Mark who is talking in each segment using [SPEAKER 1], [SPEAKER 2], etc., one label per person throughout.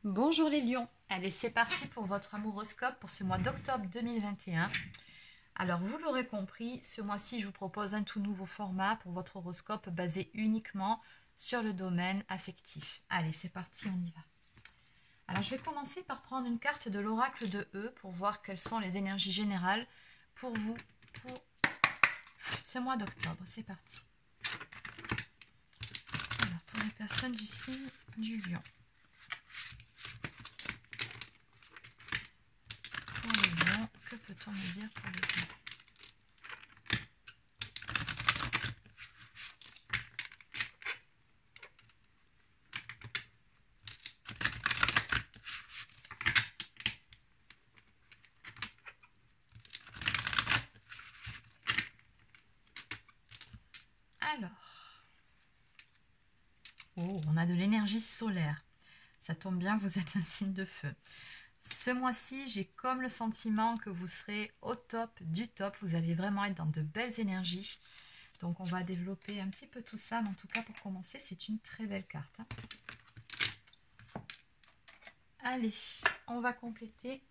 [SPEAKER 1] Bonjour les lions, allez c'est parti pour votre amouroscope pour ce mois d'octobre 2021. Alors vous l'aurez compris, ce mois-ci je vous propose un tout nouveau format pour votre horoscope basé uniquement sur le domaine affectif. Allez c'est parti, on y va. Alors je vais commencer par prendre une carte de l'oracle de E pour voir quelles sont les énergies générales pour vous pour ce mois d'octobre. C'est parti. Alors pour les personnes du signe du lion. Pour les lions, que peut-on me dire pour les lions? Alors, oh, on a de l'énergie solaire. Ça tombe bien, vous êtes un signe de feu. Ce mois-ci, j'ai comme le sentiment que vous serez au top du top. Vous allez vraiment être dans de belles énergies. Donc, on va développer un petit peu tout ça. Mais en tout cas, pour commencer, c'est une très belle carte. Allez, on va compléter.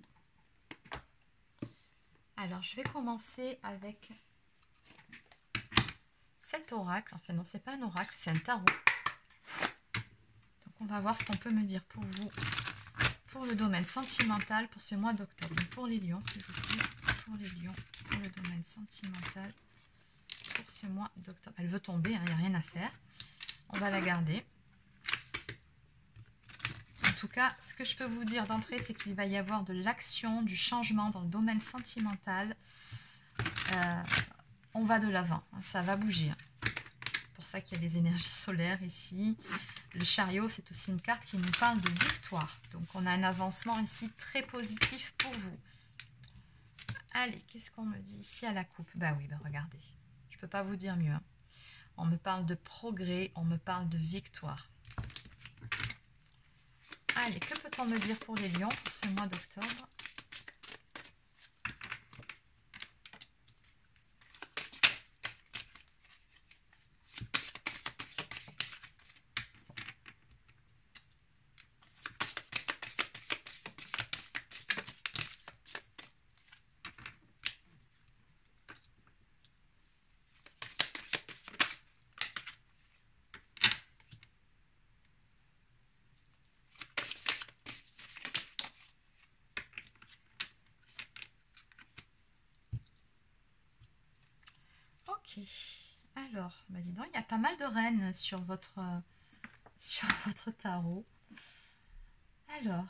[SPEAKER 1] Alors, je vais commencer avec cet oracle. Enfin, non, c'est pas un oracle, c'est un tarot. Donc, on va voir ce qu'on peut me dire pour vous. Pour le domaine sentimental pour ce mois d'octobre. Pour les lions, s'il vous plaît. Pour les lions, pour le domaine sentimental pour ce mois d'octobre. Elle veut tomber, hein, il n'y a rien à faire. On va la garder. En tout cas, ce que je peux vous dire d'entrée, c'est qu'il va y avoir de l'action, du changement dans le domaine sentimental. On va de l'avant, hein, ça va bouger. C'est pour ça qu'il y a des énergies solaires ici. Le chariot, c'est aussi une carte qui nous parle de victoire. Donc, on a un avancement ici très positif pour vous. Allez, qu'est-ce qu'on me dit ici à la coupe? Bah oui, bah regardez. Je ne peux pas vous dire mieux. Hein. On me parle de progrès, on me parle de victoire. Allez, que peut-on me dire pour les lions pour ce mois d'octobre? Ok, alors, bah dis donc, il y a pas mal de reines sur votre tarot. Alors,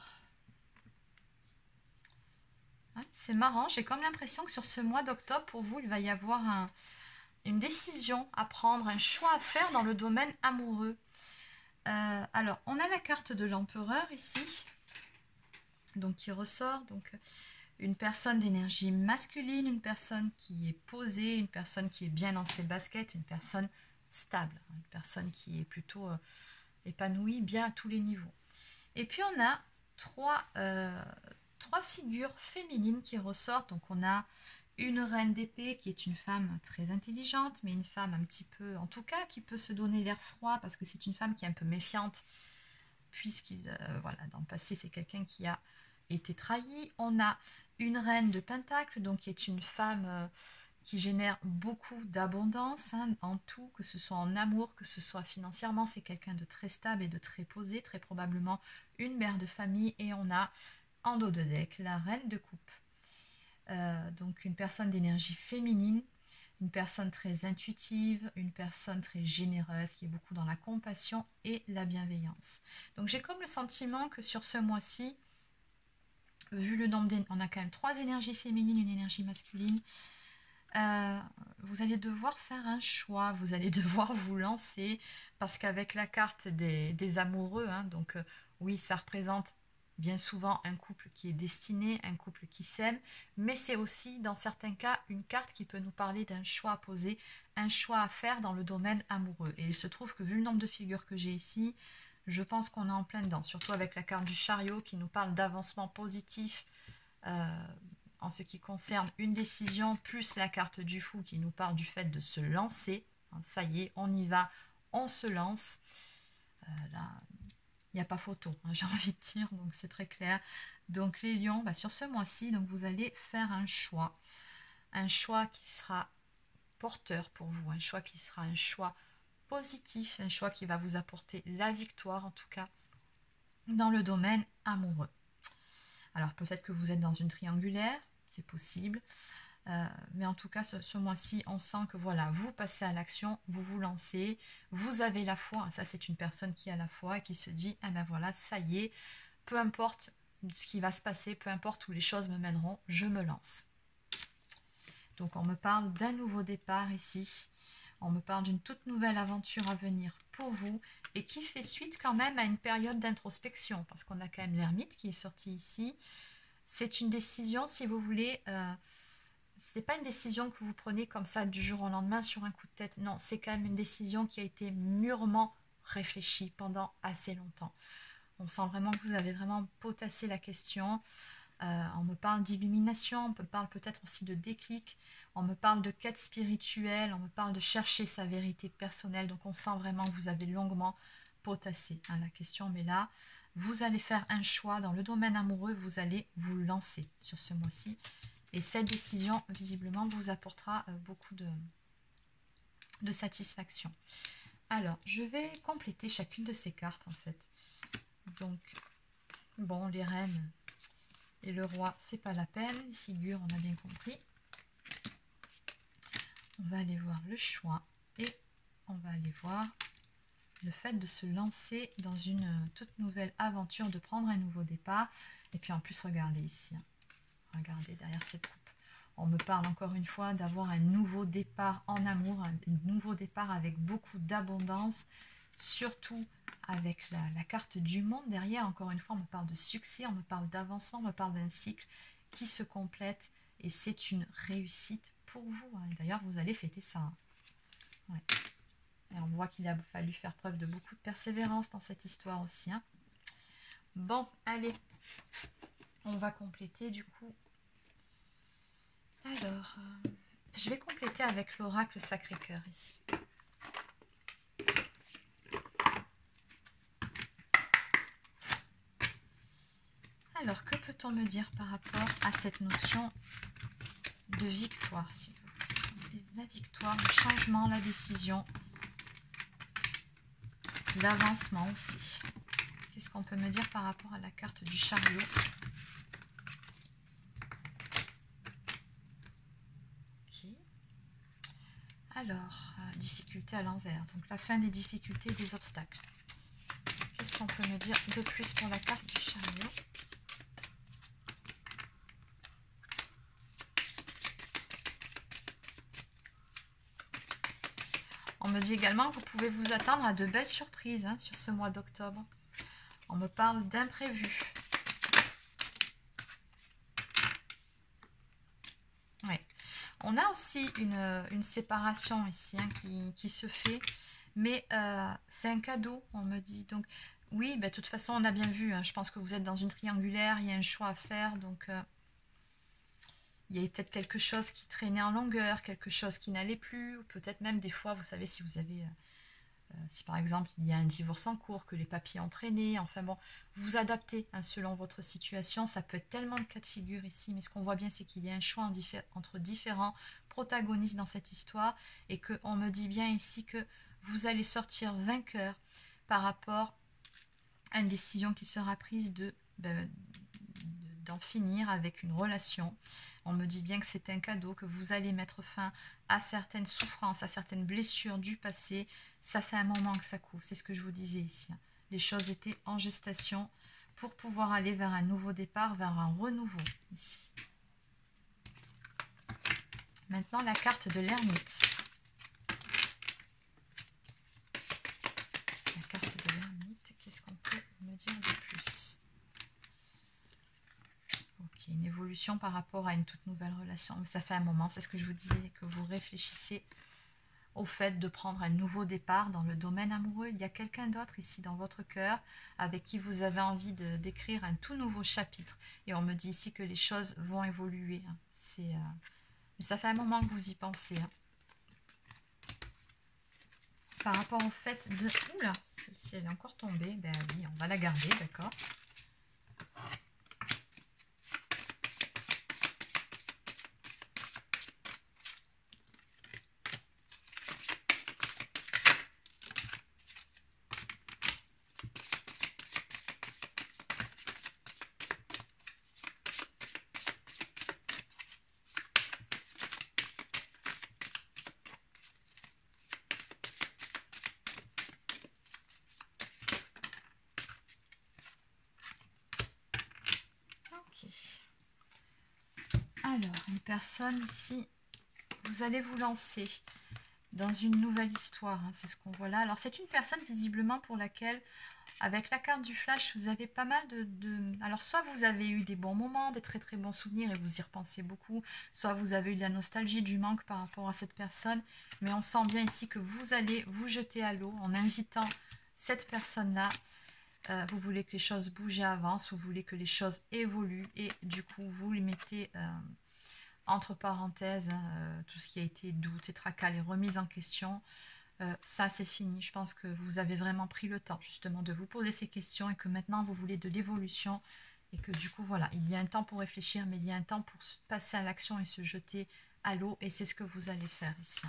[SPEAKER 1] hein, c'est marrant, j'ai comme l'impression que sur ce mois d'octobre, pour vous, il va y avoir une décision à prendre, un choix à faire dans le domaine amoureux. Alors, on a la carte de l'empereur ici, donc qui ressort, donc une personne d'énergie masculine, une personne qui est posée, une personne qui est bien dans ses baskets, une personne stable, une personne qui est plutôt épanouie, bien à tous les niveaux. Et puis on a trois figures féminines qui ressortent. Donc on a une reine d'épée qui est une femme très intelligente, mais une femme un petit peu, en tout cas, qui peut se donner l'air froid parce que c'est une femme qui est un peu méfiante, puisqu'il, voilà, dans le passé, c'est quelqu'un qui a été trahi. On a une reine de Pentacle, donc qui est une femme qui génère beaucoup d'abondance hein, en tout, que ce soit en amour, que ce soit financièrement. C'est quelqu'un de très stable et de très posé, très probablement une mère de famille. Et on a en dos de deck la reine de coupe. Donc une personne d'énergie féminine, une personne très intuitive, une personne très généreuse qui est beaucoup dans la compassion et la bienveillance. Donc j'ai comme le sentiment que sur ce mois-ci, vu le nombre on a quand même 3 énergies féminines, une énergie masculine, vous allez devoir faire un choix, vous allez devoir vous lancer, parce qu'avec la carte des amoureux, hein, donc oui, ça représente bien souvent un couple qui est destiné, un couple qui s'aime, mais c'est aussi dans certains cas une carte qui peut nous parler d'un choix à poser, un choix à faire dans le domaine amoureux. Et il se trouve que vu le nombre de figures que j'ai ici, je pense qu'on est en plein dedans, surtout avec la carte du chariot qui nous parle d'avancement positif en ce qui concerne une décision, plus la carte du fou qui nous parle du fait de se lancer. Ça y est, on y va, on se lance. Là, Il n'y a pas photo, hein, j'ai envie de dire, donc c'est très clair. Donc les lions, sur ce mois-ci, donc vous allez faire un choix qui sera porteur pour vous, un choix qui sera un choix positif, un choix qui va vous apporter la victoire en tout cas dans le domaine amoureux. Alors peut-être que vous êtes dans une triangulaire, c'est possible, mais en tout cas ce mois-ci on sent que voilà, vous passez à l'action, vous vous lancez, vous avez la foi. Ça c'est une personne qui a la foi et qui se dit ah ben voilà, ça y est, peu importe ce qui va se passer, peu importe où les choses me mèneront, je me lance. Donc on me parle d'un nouveau départ ici, on me parle d'une toute nouvelle aventure à venir pour vous et qui fait suite quand même à une période d'introspection parce qu'on a quand même l'ermite qui est sorti ici. C'est une décision, si vous voulez, ce n'est pas une décision que vous prenez comme ça du jour au lendemain sur un coup de tête. Non, c'est quand même une décision qui a été mûrement réfléchie pendant assez longtemps. On sent vraiment que vous avez vraiment potassé la question. On me parle d'illumination, on me parle peut-être aussi de déclic, on me parle de quête spirituelle, on me parle de chercher sa vérité personnelle. Donc on sent vraiment que vous avez longuement potassé la question. Mais là, vous allez faire un choix dans le domaine amoureux, vous allez vous lancer sur ce mois-ci. Et cette décision, visiblement, vous apportera beaucoup de satisfaction. Alors, je vais compléter chacune de ces cartes, en fait. Donc, bon, les reines et le roi, c'est pas la peine. Les figures, on a bien compris. On va aller voir le choix et on va aller voir le fait de se lancer dans une toute nouvelle aventure, de prendre un nouveau départ. Et puis en plus, regardez ici. Regardez derrière cette coupe. On me parle encore une fois d'avoir un nouveau départ en amour, un nouveau départ avec beaucoup d'abondance, surtout avec la carte du monde. Derrière, encore une fois, on me parle de succès, on me parle d'avancement, on me parle d'un cycle qui se complète et c'est une réussite pour vous. D'ailleurs, vous allez fêter ça. Ouais. Et on voit qu'il a fallu faire preuve de beaucoup de persévérance dans cette histoire aussi. Bon, allez, on va compléter du coup. Alors, je vais compléter avec l'oracle Sacré-Cœur ici. Alors, que peut-on me dire par rapport à cette notion de victoire, s'il vous plaît? La victoire, le changement, la décision, l'avancement aussi. Qu'est-ce qu'on peut me dire par rapport à la carte du chariot? Ok. Alors, difficulté à l'envers. Donc, la fin des difficultés et des obstacles. Qu'est-ce qu'on peut me dire de plus pour la carte du chariot? On me dit également que vous pouvez vous attendre à de belles surprises sur ce mois d'octobre. On me parle d'imprévus. Oui. On a aussi une séparation ici qui se fait, mais c'est un cadeau, on me dit. Donc oui, de toute façon, on a bien vu. Je pense que vous êtes dans une triangulaire, il y a un choix à faire, donc il y a peut-être quelque chose qui traînait en longueur, quelque chose qui n'allait plus, ou peut-être même des fois, vous savez, si vous avez, si par exemple il y a un divorce en cours, que les papiers ont traîné, enfin bon, vous adaptez selon votre situation. Ça peut être tellement de cas de figure ici, mais ce qu'on voit bien, c'est qu'il y a un choix entre différents protagonistes dans cette histoire, et qu'on me dit bien ici que vous allez sortir vainqueur par rapport à une décision qui sera prise d'en finir avec une relation. On me dit bien que c'est un cadeau, que vous allez mettre fin à certaines souffrances, à certaines blessures du passé. Ça fait un moment que ça couvre, c'est ce que je vous disais ici. Les choses étaient en gestation pour pouvoir aller vers un nouveau départ, vers un renouveau ici. Maintenant, la carte de l'ermite. La carte de l'ermite, qu'est-ce qu'on peut me dire de plus? Ok, une évolution par rapport à une toute nouvelle relation. Mais ça fait un moment, c'est ce que je vous disais, que vous réfléchissez au fait de prendre un nouveau départ dans le domaine amoureux. Il y a quelqu'un d'autre ici dans votre cœur avec qui vous avez envie d'écrire un tout nouveau chapitre. Et on me dit ici que les choses vont évoluer. Mais ça fait un moment que vous y pensez. Par rapport au fait de... Oula, Celle-ci, elle est encore tombée. Ben oui, on va la garder, d'accord. Alors, une personne ici, vous allez vous lancer dans une nouvelle histoire, hein, c'est ce qu'on voit là. Alors, c'est une personne visiblement pour laquelle, avec la carte du flash, vous avez pas mal Alors, soit vous avez eu des bons moments, des très très bons souvenirs et vous y repensez beaucoup, soit vous avez eu de la nostalgie, du manque par rapport à cette personne. Mais on sent bien ici que vous allez vous jeter à l'eau en invitant cette personne-là. Vous voulez que les choses bougent et avancent, vous voulez que les choses évoluent et du coup, vous les mettez... entre parenthèses, tout ce qui a été doute et tracas, les remises en question, ça c'est fini. Je pense que vous avez vraiment pris le temps justement de vous poser ces questions et que maintenant vous voulez de l'évolution et que du coup voilà, il y a un temps pour réfléchir mais il y a un temps pour passer à l'action et se jeter à l'eau et c'est ce que vous allez faire ici.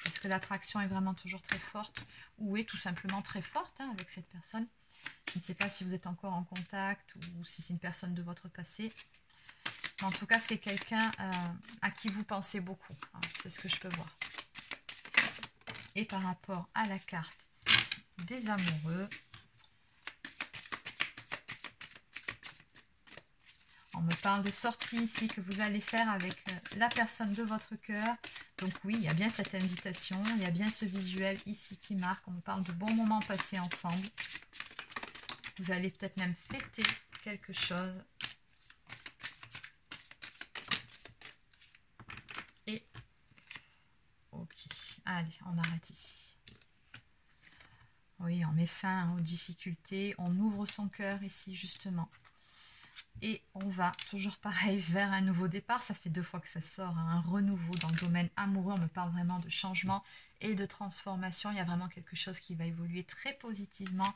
[SPEAKER 1] Parce que l'attraction est vraiment toujours très forte ou est tout simplement très forte hein, avec cette personne. Je ne sais pas si vous êtes encore en contact ou si c'est une personne de votre passé. En tout cas, c'est quelqu'un à qui vous pensez beaucoup. Hein, c'est ce que je peux voir. Et par rapport à la carte des amoureux, on me parle de sortie ici que vous allez faire avec la personne de votre cœur. Donc oui, il y a bien cette invitation, il y a bien ce visuel ici qui marque. On me parle de bons moments passés ensemble. Vous allez peut-être même fêter quelque chose. Ok, allez, on arrête ici. Oui, on met fin aux difficultés, on ouvre son cœur ici justement. Et on va, toujours pareil, vers un nouveau départ. Ça fait 2 fois que ça sort, hein, un renouveau dans le domaine amoureux. On me parle vraiment de changement et de transformation. Il y a vraiment quelque chose qui va évoluer très positivement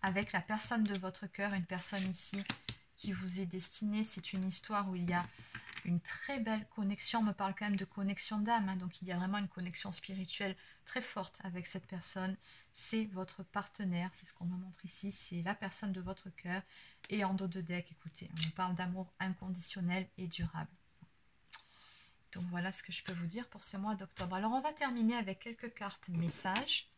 [SPEAKER 1] avec la personne de votre cœur. Une personne ici qui vous est destinée. C'est une histoire où il y a une très belle connexion. On me parle quand même de connexion d'âme. Hein, donc il y a vraiment une connexion spirituelle très forte avec cette personne. C'est votre partenaire. C'est ce qu'on me montre ici. C'est la personne de votre cœur. Et en dos de deck, écoutez, on parle d'amour inconditionnel et durable. Donc voilà ce que je peux vous dire pour ce mois d'octobre. Alors on va terminer avec quelques cartes messages.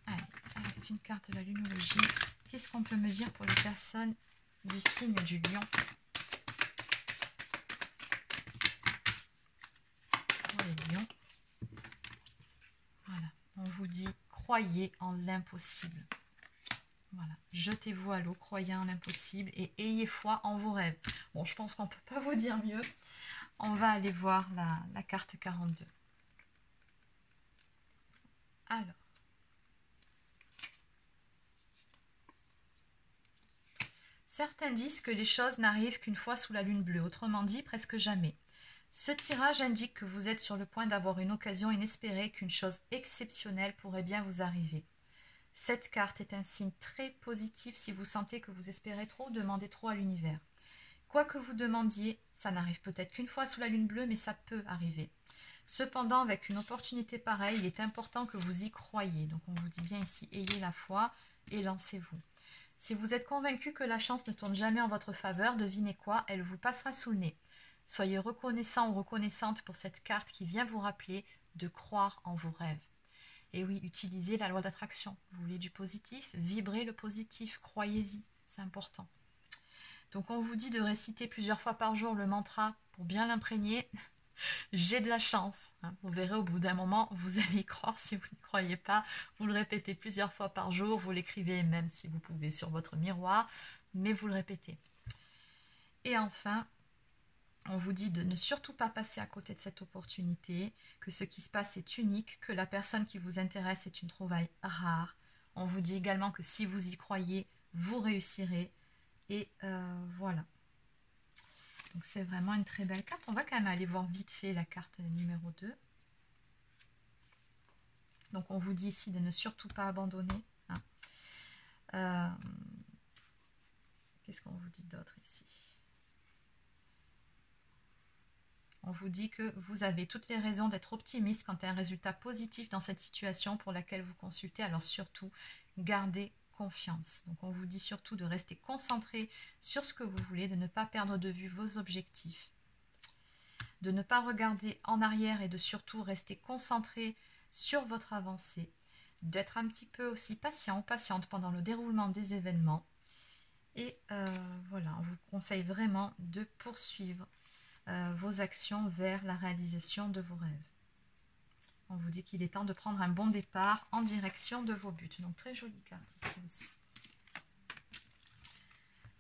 [SPEAKER 1] Allez, avec une carte de la lunologie, qu'est-ce qu'on peut me dire pour les personnes du signe du lion? Pour les lions. Voilà, on vous dit, croyez en l'impossible. Voilà, jetez-vous à l'eau, croyez en l'impossible et ayez foi en vos rêves. Bon, je pense qu'on ne peut pas vous dire mieux. On va aller voir la carte 42. Alors. Certains disent que les choses n'arrivent qu'une fois sous la lune bleue, autrement dit, presque jamais. Ce tirage indique que vous êtes sur le point d'avoir une occasion inespérée, qu'une chose exceptionnelle pourrait bien vous arriver. Cette carte est un signe très positif si vous sentez que vous espérez trop, demandez trop à l'univers. Quoi que vous demandiez, ça n'arrive peut-être qu'une fois sous la lune bleue, mais ça peut arriver. Cependant, avec une opportunité pareille, il est important que vous y croyiez. Donc on vous dit bien ici, ayez la foi et lancez-vous. Si vous êtes convaincu que la chance ne tourne jamais en votre faveur, devinez quoi, elle vous passera sous le nez. Soyez reconnaissant ou reconnaissante pour cette carte qui vient vous rappeler de croire en vos rêves. Et oui, utilisez la loi d'attraction. Vous voulez du positif, vibrez le positif, croyez-y, c'est important. Donc on vous dit de réciter plusieurs fois par jour le mantra pour bien l'imprégner. J'ai de la chance. Vous verrez au bout d'un moment, vous allez y croire si vous n'y croyez pas. Vous le répétez plusieurs fois par jour, vous l'écrivez même si vous pouvez sur votre miroir, mais vous le répétez. Et enfin, on vous dit de ne surtout pas passer à côté de cette opportunité, que ce qui se passe est unique, que la personne qui vous intéresse est une trouvaille rare. On vous dit également que si vous y croyez, vous réussirez. Et voilà. Donc c'est vraiment une très belle carte. On va quand même aller voir vite fait la carte numéro 2. Donc on vous dit ici de ne surtout pas abandonner. Hein. Qu'est-ce qu'on vous dit d'autre ici? On vous dit que vous avez toutes les raisons d'être optimiste quant à un résultat positif dans cette situation pour laquelle vous consultez. Alors surtout, gardez confiance. Donc on vous dit surtout de rester concentré sur ce que vous voulez, de ne pas perdre de vue vos objectifs, de ne pas regarder en arrière et de surtout rester concentré sur votre avancée, d'être un petit peu aussi patient ou patiente pendant le déroulement des événements. Et voilà, on vous conseille vraiment de poursuivre vos actions vers la réalisation de vos rêves. On vous dit qu'il est temps de prendre un bon départ en direction de vos buts. Donc très jolie carte ici aussi.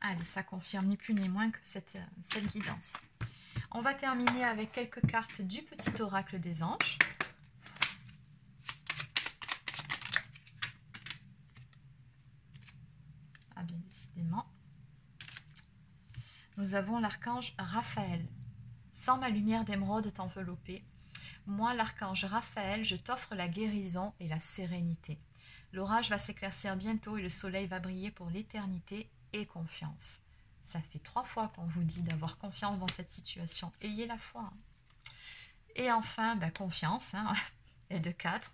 [SPEAKER 1] Allez, ça confirme ni plus ni moins que cette guidance. On va terminer avec quelques cartes du petit oracle des anges. Ah bien décidément. Nous avons l'archange Raphaël. Sans ma lumière d'émeraude t'envelopper, moi l'archange Raphaël, je t'offre la guérison et la sérénité. L'orage va s'éclaircir bientôt et le soleil va briller pour l'éternité. Et confiance. Ça fait 3 fois qu'on vous dit d'avoir confiance dans cette situation. Ayez la foi. Hein. Et enfin, confiance. Hein, et de 4.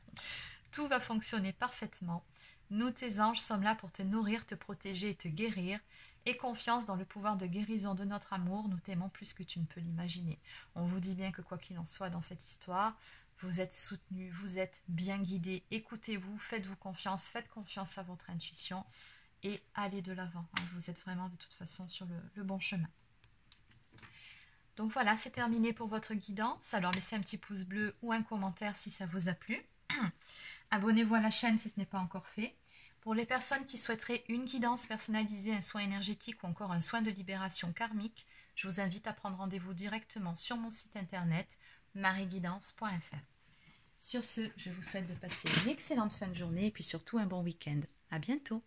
[SPEAKER 1] Tout va fonctionner parfaitement. Nous, tes anges, sommes là pour te nourrir, te protéger et te guérir. Et confiance dans le pouvoir de guérison de notre amour. Nous t'aimons plus que tu ne peux l'imaginer. On vous dit bien que quoi qu'il en soit dans cette histoire, vous êtes soutenus, vous êtes bien guidés. Écoutez-vous, faites-vous confiance, faites confiance à votre intuition. Et allez de l'avant. Vous êtes vraiment de toute façon sur le bon chemin. Donc voilà, c'est terminé pour votre guidance. Alors laissez un petit pouce bleu ou un commentaire si ça vous a plu. Abonnez-vous à la chaîne si ce n'est pas encore fait. Pour les personnes qui souhaiteraient une guidance personnalisée, un soin énergétique ou encore un soin de libération karmique, je vous invite à prendre rendez-vous directement sur mon site internet marieguidance.fr. Sur ce, je vous souhaite de passer une excellente fin de journée et puis surtout un bon week-end. À bientôt.